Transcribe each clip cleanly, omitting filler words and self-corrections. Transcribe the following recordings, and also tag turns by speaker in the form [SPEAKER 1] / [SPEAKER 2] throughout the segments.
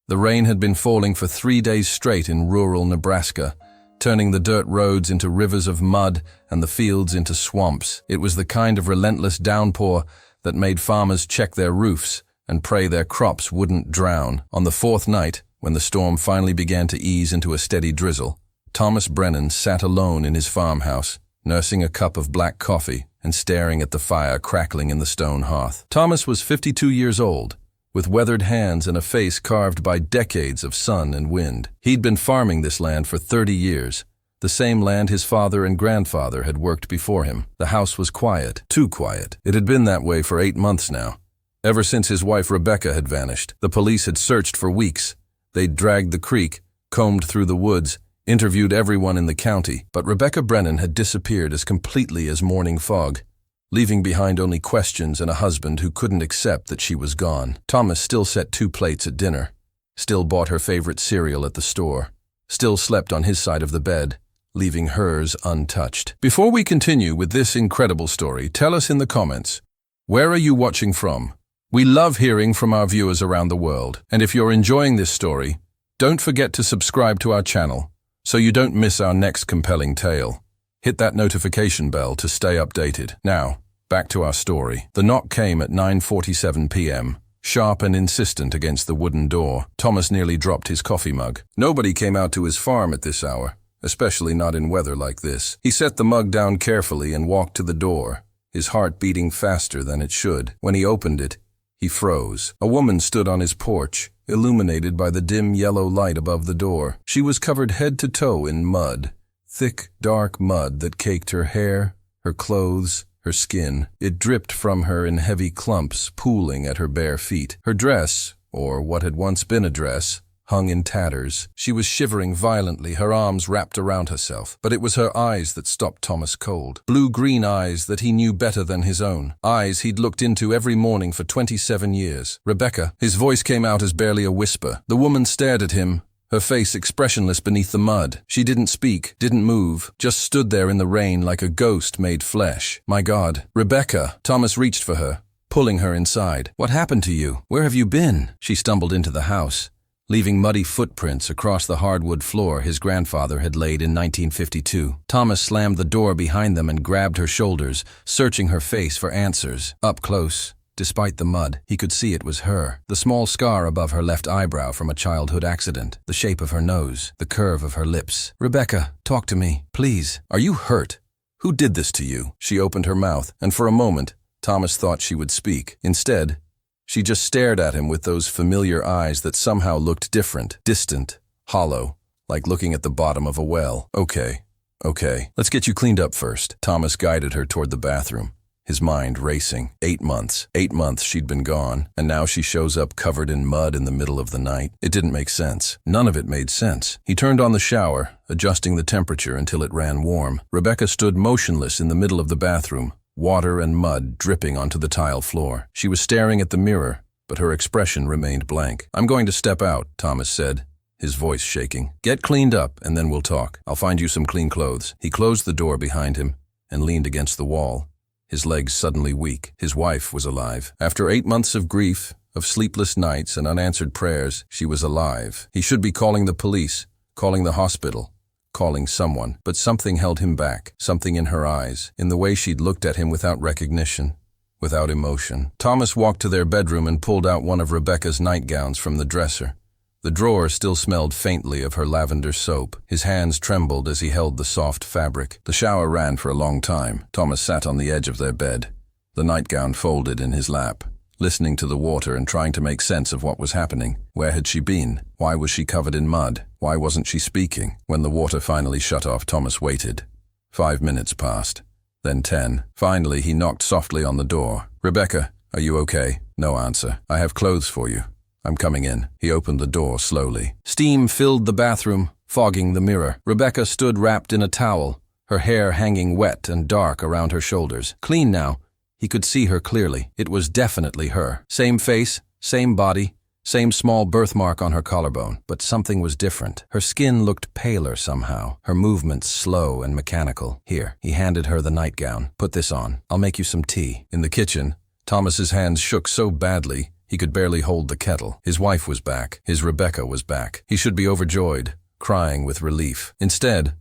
[SPEAKER 1] The rain had been falling for 3 days straight in rural Nebraska, turning the dirt roads into rivers of mud and the fields into swamps. It was the kind of relentless downpour that made farmers check their roofs and pray their crops wouldn't drown. On the fourth night, when the storm finally began to ease into a steady drizzle, Thomas Brennan sat alone in his farmhouse, nursing a cup of black coffee and staring at the fire crackling in the stone hearth. Thomas was 52 years old, with weathered hands and a face carved by decades of sun and wind. He'd been farming this land for 30 years, the same land his father and grandfather had worked before him. The house was quiet, too quiet. It had been that way for 8 months now. Ever since his wife Rebecca had vanished, the police had searched for weeks. They'd dragged the creek, combed through the woods, interviewed everyone in the county, but Rebecca Brennan had disappeared as completely as morning fog, leaving behind only questions and a husband who couldn't accept that she was gone. Thomas still set 2 plates at dinner, still bought her favorite cereal at the store, still slept on his side of the bed, leaving hers untouched. Before we continue with this incredible story, tell us in the comments, where are you watching from? We love hearing from our viewers around the world, and if you're enjoying this story, don't forget to subscribe to our channel so you don't miss our next compelling tale. Hit that notification bell to stay updated. Now, back to our story. The knock came at 9:47 p.m., sharp and insistent against the wooden door. Thomas nearly dropped his coffee mug. Nobody came out to his farm at this hour, especially not in weather like this. He set the mug down carefully and walked to the door, his heart beating faster than it should. When he opened it, he froze. A woman stood on his porch, illuminated by the dim yellow light above the door. She was covered head to toe in mud. Thick, dark mud that caked her hair, her clothes, her skin. It dripped from her in heavy clumps, pooling at her bare feet. Her dress, or what had once been a dress, hung in tatters. She was shivering violently, her arms wrapped around herself. But it was her eyes that stopped Thomas cold. Blue-green eyes that he knew better than his own. Eyes he'd looked into every morning for 27 years. Rebecca. His voice came out as barely a whisper. The woman stared at him, her face expressionless beneath the mud. She didn't speak, didn't move, just stood there in the rain like a ghost made flesh. My God. Rebecca. Thomas reached for her, pulling her inside. What happened to you? Where have you been? She stumbled into the house, leaving muddy footprints across the hardwood floor his grandfather had laid in 1952. Thomas slammed the door behind them and grabbed her shoulders, searching her face for answers. Up close, despite the mud, he could see it was her. The small scar above her left eyebrow from a childhood accident, the shape of her nose, the curve of her lips. Rebecca, talk to me, please. Are you hurt? Who did this to you? She opened her mouth, and for a moment, Thomas thought she would speak. Instead, she just stared at him with those familiar eyes that somehow looked different, distant, hollow, like looking at the bottom of a well. Okay, let's get you cleaned up first. Thomas guided her toward the bathroom, his mind racing. 8 months. 8 months she'd been gone, and now she shows up covered in mud in the middle of the night. It didn't make sense. None of it made sense. He turned on the shower, adjusting the temperature until it ran warm. Rebecca stood motionless in the middle of the bathroom, water and mud dripping onto the tile floor. She was staring at the mirror, but her expression remained blank. I'm going to step out, Thomas said, his voice shaking. Get cleaned up, and then we'll talk. I'll find you some clean clothes. He closed the door behind him and leaned against the wall, his legs suddenly weak. His wife was alive. After 8 months of grief, of sleepless nights and unanswered prayers, she was alive. He should be calling the police, calling the hospital, calling someone, but something held him back, something in her eyes, in the way she'd looked at him without recognition, without emotion. Thomas walked to their bedroom and pulled out one of Rebecca's nightgowns from the dresser. The drawer still smelled faintly of her lavender soap. His hands trembled as he held the soft fabric. The shower ran for a long time. Thomas sat on the edge of their bed, the nightgown folded in his lap, listening to the water and trying to make sense of what was happening. Where had she been? Why was she covered in mud? Why wasn't she speaking? When the water finally shut off, Thomas waited. 5 minutes passed, then 10. Finally, he knocked softly on the door. Rebecca, are you okay? No answer. I have clothes for you. I'm coming in. He opened the door slowly. Steam filled the bathroom, fogging the mirror. Rebecca stood wrapped in a towel, her hair hanging wet and dark around her shoulders. Clean now. He could see her clearly. It was definitely her. Same face, same body, same small birthmark on her collarbone. But something was different. Her skin looked paler somehow, her movements slow and mechanical. Here, he handed her the nightgown. Put this on. I'll make you some tea. In the kitchen, Thomas's hands shook so badly, He could barely hold the kettle. His wife was back. His Rebecca was back. He should be overjoyed, crying with relief. Instead,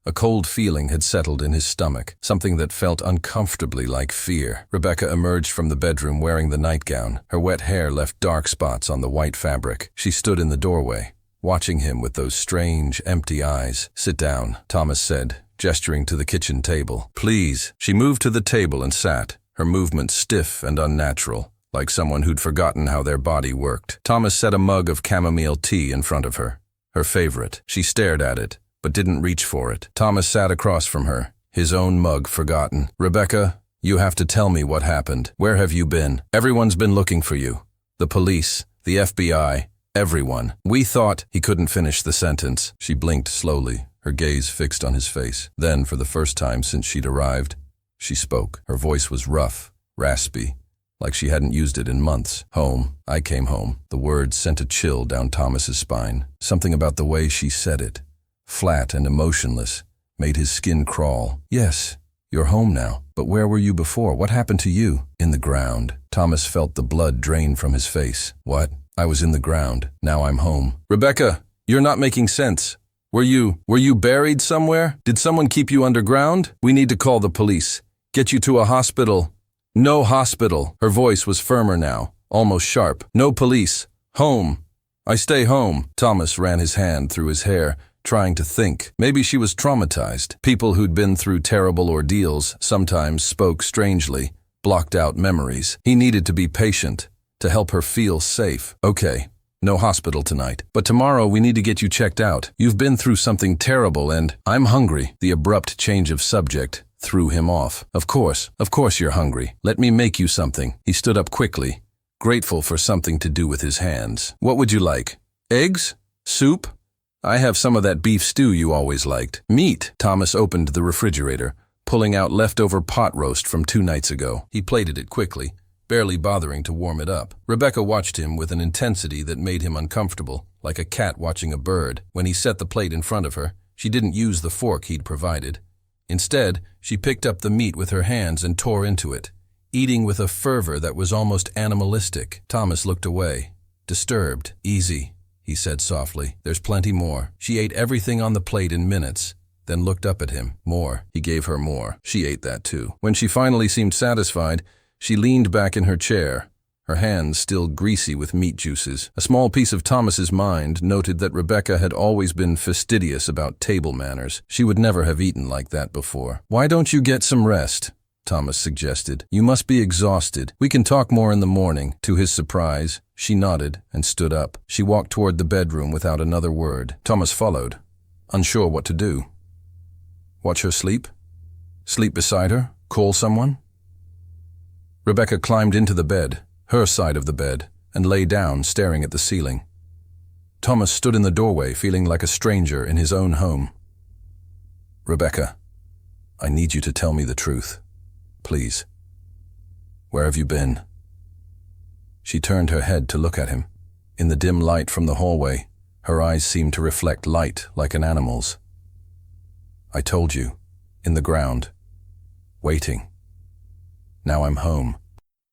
[SPEAKER 1] a cold feeling had settled in his stomach, something that felt uncomfortably like fear. Rebecca emerged from the bedroom wearing the nightgown. Her wet hair left dark spots on the white fabric. She stood in the doorway, watching him with those strange, empty eyes. "Sit down," Thomas said, gesturing to the kitchen table. "Please." She moved to the table and sat, her movements stiff and unnatural, like someone who'd forgotten how their body worked. Thomas set a mug of chamomile tea in front of her, her favorite. She stared at it, but didn't reach for it. Thomas sat across from her, his own mug forgotten. "Rebecca, you have to tell me what happened. Where have you been? Everyone's been looking for you. The police, the FBI, everyone. We thought—" He couldn't finish the sentence. She blinked slowly, her gaze fixed on his face. Then, for the first time since she'd arrived, she spoke. Her voice was rough, raspy, like she hadn't used it in months. "Home. I came home." The words sent a chill down Thomas's spine. Something about the way she said it, flat and emotionless, made his skin crawl. "Yes, you're home now. But where were you before? What happened to you?" "In the ground." Thomas felt the blood drain from his face. "What?" "I was in the ground. Now I'm home." "Rebecca, you're not making sense. Were you buried somewhere? Did someone keep you underground? We need to call the police. Get you to a hospital." "No hospital." Her voice was firmer now, almost sharp. "No police. Home. I stay home." Thomas ran his hand through his hair, trying to think. Maybe she was traumatized. People who'd been through terrible ordeals sometimes spoke strangely, blocked out memories. He needed to be patient, to help her feel safe. "Okay, no hospital tonight. But tomorrow we need to get you checked out. You've been through something terrible and—" "I'm hungry." The abrupt change of subject threw him off. Of course you're hungry. Let me make you something." He stood up quickly, grateful for something to do with his hands. "What would you like? Eggs? Soup? I have some of that beef stew you always liked." "Meat." Thomas opened the refrigerator, pulling out leftover pot roast from 2 nights ago. He plated it quickly, barely bothering to warm it up. Rebecca watched him with an intensity that made him uncomfortable, like a cat watching a bird. When he set the plate in front of her, she didn't use the fork he'd provided. Instead, she picked up the meat with her hands and tore into it, eating with a fervor that was almost animalistic. Thomas looked away, disturbed. "Easy," he said softly. "There's plenty more." She ate everything on the plate in minutes, then looked up at him. "More." He gave her more. She ate that too. When she finally seemed satisfied, she leaned back in her chair, her hands still greasy with meat juices. A small piece of Thomas's mind noted that Rebecca had always been fastidious about table manners. She would never have eaten like that before. "Why don't you get some rest?" Thomas suggested. "You must be exhausted. We can talk more in the morning." To his surprise, she nodded and stood up. She walked toward the bedroom without another word. Thomas followed, unsure what to do. Watch her sleep? Sleep beside her? Call someone? Rebecca climbed into the bed, her side of the bed, and lay down, staring at the ceiling. Thomas stood in the doorway, feeling like a stranger in his own home. "Rebecca, I need you to tell me the truth. Please. Where have you been?" She turned her head to look at him. In the dim light from the hallway, her eyes seemed to reflect light like an animal's. "I told you. In the ground. Waiting. Now I'm home."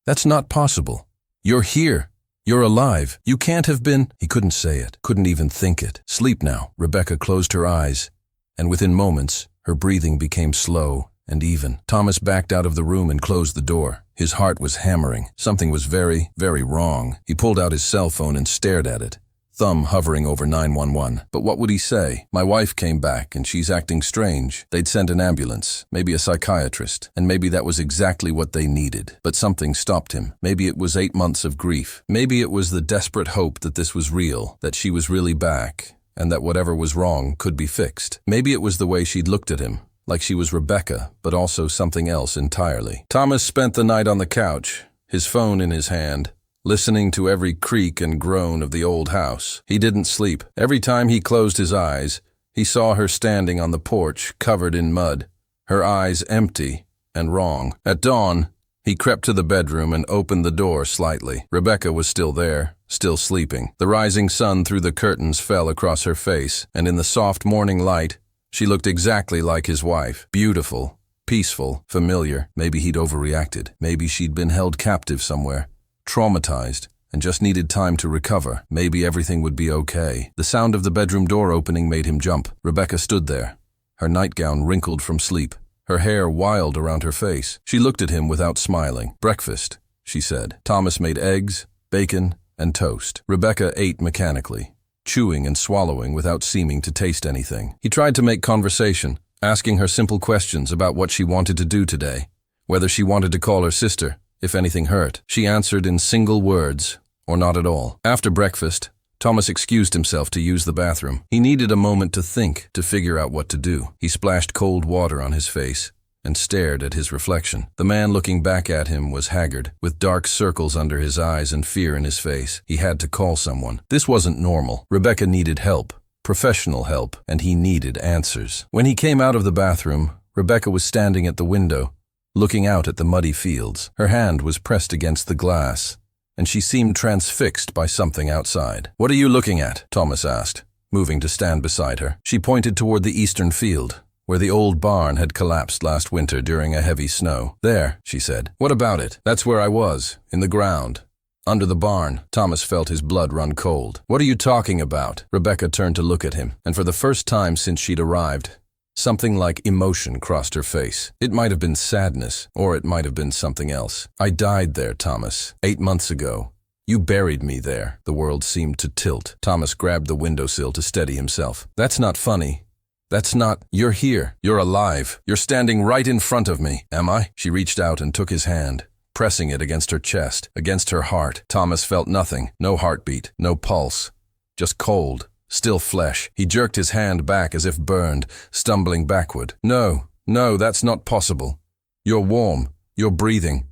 [SPEAKER 1] "That's not possible. You're here. You're alive. You can't have been—" He couldn't say it, couldn't even think it. "Sleep now." Rebecca closed her eyes, and within moments, her breathing became slow and even. Thomas backed out of the room and closed the door. His heart was hammering. Something was very, very wrong. He pulled out his cell phone and stared at it, thumb hovering over 911. But what would he say? "My wife came back and she's acting strange." They'd send an ambulance, maybe a psychiatrist, and maybe that was exactly what they needed. But something stopped him. Maybe it was 8 months of grief. Maybe it was the desperate hope that this was real, that she was really back, and that whatever was wrong could be fixed. Maybe it was the way she'd looked at him, like she was Rebecca, but also something else entirely. Thomas spent the night on the couch, his phone in his hand, listening to every creak and groan of the old house. He didn't sleep. Every time he closed his eyes, he saw her standing on the porch, covered in mud, her eyes empty and wrong. At dawn, he crept to the bedroom and opened the door slightly. Rebecca was still there, still sleeping. The rising sun through the curtains fell across her face, and in the soft morning light, she looked exactly like his wife. Beautiful, peaceful, familiar. Maybe he'd overreacted. Maybe she'd been held captive somewhere, traumatized, and just needed time to recover. Maybe everything would be okay. The sound of the bedroom door opening made him jump. Rebecca stood there, her nightgown wrinkled from sleep, her hair wild around her face. She looked at him without smiling. "Breakfast," she said. Thomas made eggs, bacon, and toast. Rebecca ate mechanically, chewing and swallowing without seeming to taste anything. He tried to make conversation, asking her simple questions about what she wanted to do today, whether she wanted to call her sister if anything hurt. She answered in single words, or not at all. After breakfast, Thomas excused himself to use the bathroom. He needed a moment to think, to figure out what to do. He splashed cold water on his face and stared at his reflection. The man looking back at him was haggard, with dark circles under his eyes and fear in his face. He had to call someone. This wasn't normal. Rebecca needed help, professional help, and he needed answers. When he came out of the bathroom, Rebecca was standing at the window, looking out at the muddy fields. Her hand was pressed against the glass, and she seemed transfixed by something outside. "What are you looking at?" Thomas asked, moving to stand beside her. She pointed toward the eastern field, where the old barn had collapsed last winter during a heavy snow. "There," she said. "What about it?" "That's where I was, in the ground, under the barn." Thomas felt his blood run cold. "What are you talking about?" Rebecca turned to look at him, and for the first time since she'd arrived, something like emotion crossed her face. It might have been sadness, or it might have been something else. "I died there, Thomas, 8 months ago. You buried me there." The world seemed to tilt. Thomas grabbed the windowsill to steady himself. "That's not funny. That's not. You're here. You're alive. You're standing right in front of me." "Am I?" She reached out and took his hand, pressing it against her chest, against her heart. Thomas felt nothing. No heartbeat, no pulse. Just cold. Still flesh. He jerked his hand back as if burned, stumbling backward. No, that's not possible. You're warm. You're breathing.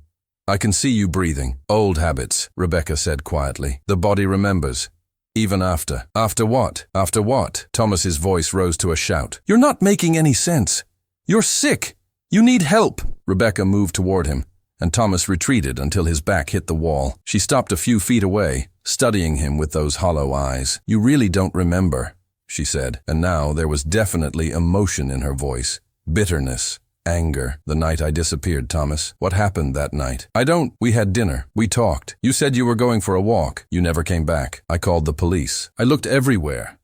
[SPEAKER 1] I can see you breathing." "Old habits," Rebecca said quietly. "The body remembers. Even after." "After what? After what?" Thomas's voice rose to a shout. "You're not making any sense. You're sick. You need help." Rebecca moved toward him, and Thomas retreated until his back hit the wall. She stopped a few feet away, studying him with those hollow eyes. "You really don't remember," she said, and now there was definitely emotion in her voice. Bitterness, anger. "The night I disappeared, Thomas. What happened that night?" "I don't. We had dinner. We talked. You said you were going for a walk. You never came back. I called the police. I looked everywhere.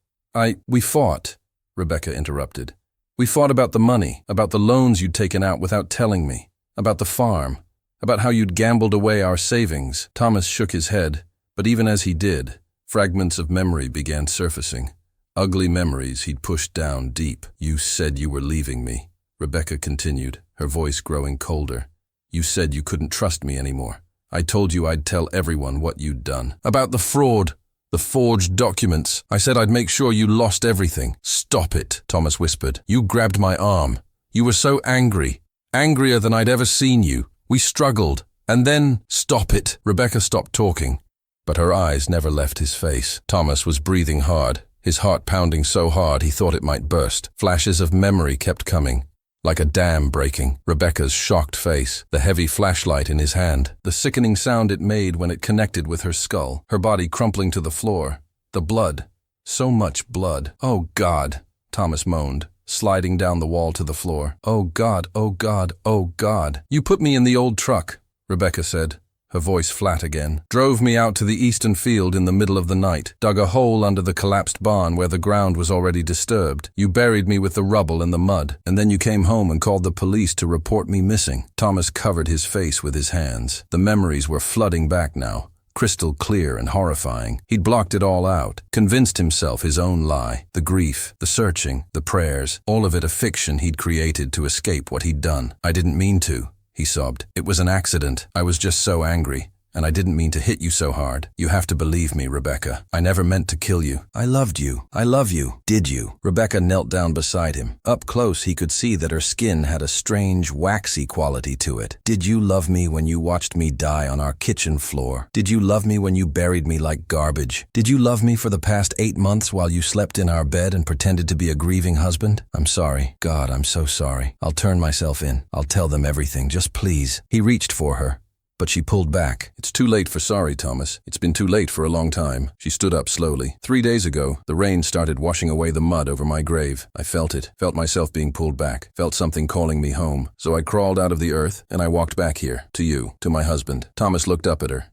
[SPEAKER 1] We fought," Rebecca interrupted. "We fought about the money, about the loans you'd taken out without telling me, about the farm, about how you'd gambled away our savings." Thomas shook his head, but even as he did, fragments of memory began surfacing. Ugly memories he'd pushed down deep. "You said you were leaving me," Rebecca continued, her voice growing colder. "You said you couldn't trust me anymore. I told you I'd tell everyone what you'd done. About the fraud, the forged documents. I said I'd make sure you lost everything." "Stop it," Thomas whispered. "You grabbed my arm. You were so angry, angrier than I'd ever seen you. We struggled, and then—" "Stop it." Rebecca stopped talking, but her eyes never left his face. Thomas was breathing hard, his heart pounding so hard he thought it might burst. Flashes of memory kept coming, like a dam breaking. Rebecca's shocked face, the heavy flashlight in his hand, the sickening sound it made when it connected with her skull, her body crumpling to the floor, the blood, so much blood. "Oh God," Thomas moaned, sliding down the wall to the floor. "Oh God, oh God, oh God." "You put me in the old truck," Rebecca said, her voice flat again. "Drove me out to the eastern field in the middle of the night, dug a hole under the collapsed barn where the ground was already disturbed. You buried me with the rubble and the mud, and then you came home and called the police to report me missing." Thomas covered his face with his hands. The memories were flooding back now, crystal clear and horrifying. He'd blocked it all out, convinced himself his own lie, the grief, the searching, the prayers, all of it a fiction he'd created to escape what he'd done. "I didn't mean to," he sobbed. "It was an accident. I was just so angry, and I didn't mean to hit you so hard. You have to believe me, Rebecca. I never meant to kill you. I loved you. I love you. Did you?" Rebecca knelt down beside him. Up close, he could see that her skin had a strange, waxy quality to it. "Did you love me when you watched me die on our kitchen floor? Did you love me when you buried me like garbage? Did you love me for the past 8 months while you slept in our bed and pretended to be a grieving husband? I'm sorry. God, I'm so sorry. I'll turn myself in. I'll tell them everything. Just please." He reached for her, but she pulled back. "It's too late for sorry, Thomas. It's been too late for a long time." She stood up slowly. 3 days ago, the rain started washing away the mud over my grave. I felt it, felt myself being pulled back, felt something calling me home. So I crawled out of the earth, and I walked back here, to you, to my husband." Thomas looked up at her.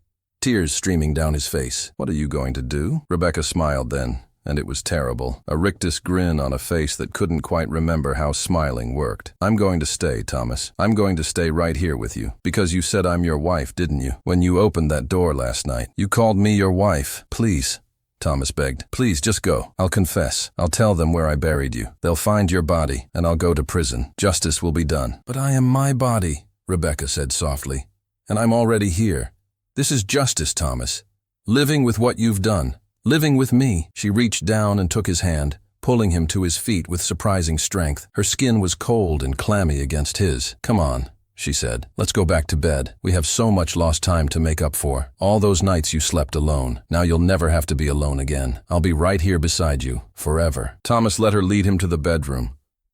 [SPEAKER 1] tears streaming down his face. "What are you going to do?" Rebecca smiled then, and it was terrible. A rictus grin on a face that couldn't quite remember how smiling worked. "I'm going to stay, Thomas. I'm going to stay right here with you. Because you said I'm your wife, didn't you? When you opened that door last night, you called me your wife. Please," Thomas begged. "Please, just go. I'll confess. I'll tell them where I buried you. They'll find your body, and I'll go to prison. Justice will be done." "But I am my body," Rebecca said softly. "And I'm already here. This is justice, Thomas. Living with what you've done. Living with me." She reached down and took his hand, pulling him to his feet with surprising strength. Her skin was cold and clammy against his. "Come on," she said. "Let's go back to bed. We have so much lost time to make up for. All those nights you slept alone. Now you'll never have to be alone again. I'll be right here beside you, forever." Thomas let her lead him to the bedroom,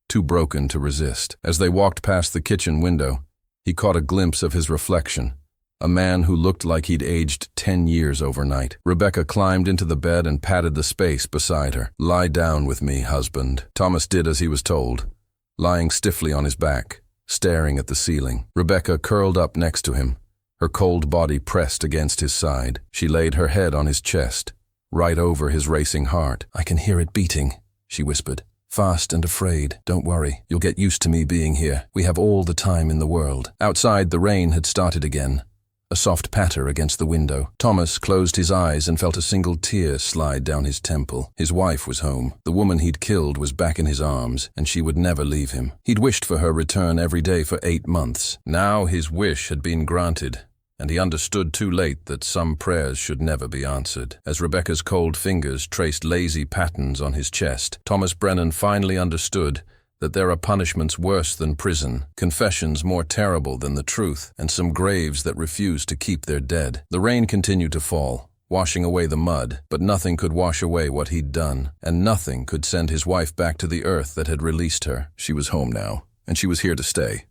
[SPEAKER 1] too broken to resist. As they walked past the kitchen window, he caught a glimpse of his reflection. A man who looked like he'd aged 10 years overnight. Rebecca climbed into the bed and patted the space beside her. "Lie down with me, husband." Thomas did as he was told, lying stiffly on his back, staring at the ceiling. Rebecca curled up next to him, her cold body pressed against his side. She laid her head on his chest, right over his racing heart. "I can hear it beating," she whispered. "Fast and afraid. Don't worry. You'll get used to me being here. We have all the time in the world." Outside, the rain had started again. A soft patter against the window. Thomas closed his eyes and felt a single tear slide down his temple. His wife was home. The woman he'd killed was back in his arms, and she would never leave him. He'd wished for her return every day for 8 months. Now his wish had been granted, and he understood too late that some prayers should never be answered. As Rebecca's cold fingers traced lazy patterns on his chest, Thomas Brennan finally understood that there are punishments worse than prison, confessions more terrible than the truth, and some graves that refuse to keep their dead. The rain continued to fall, washing away the mud, but nothing could wash away what he'd done, and nothing could send his wife back to the earth that had released her. She was home now, and she was here to stay.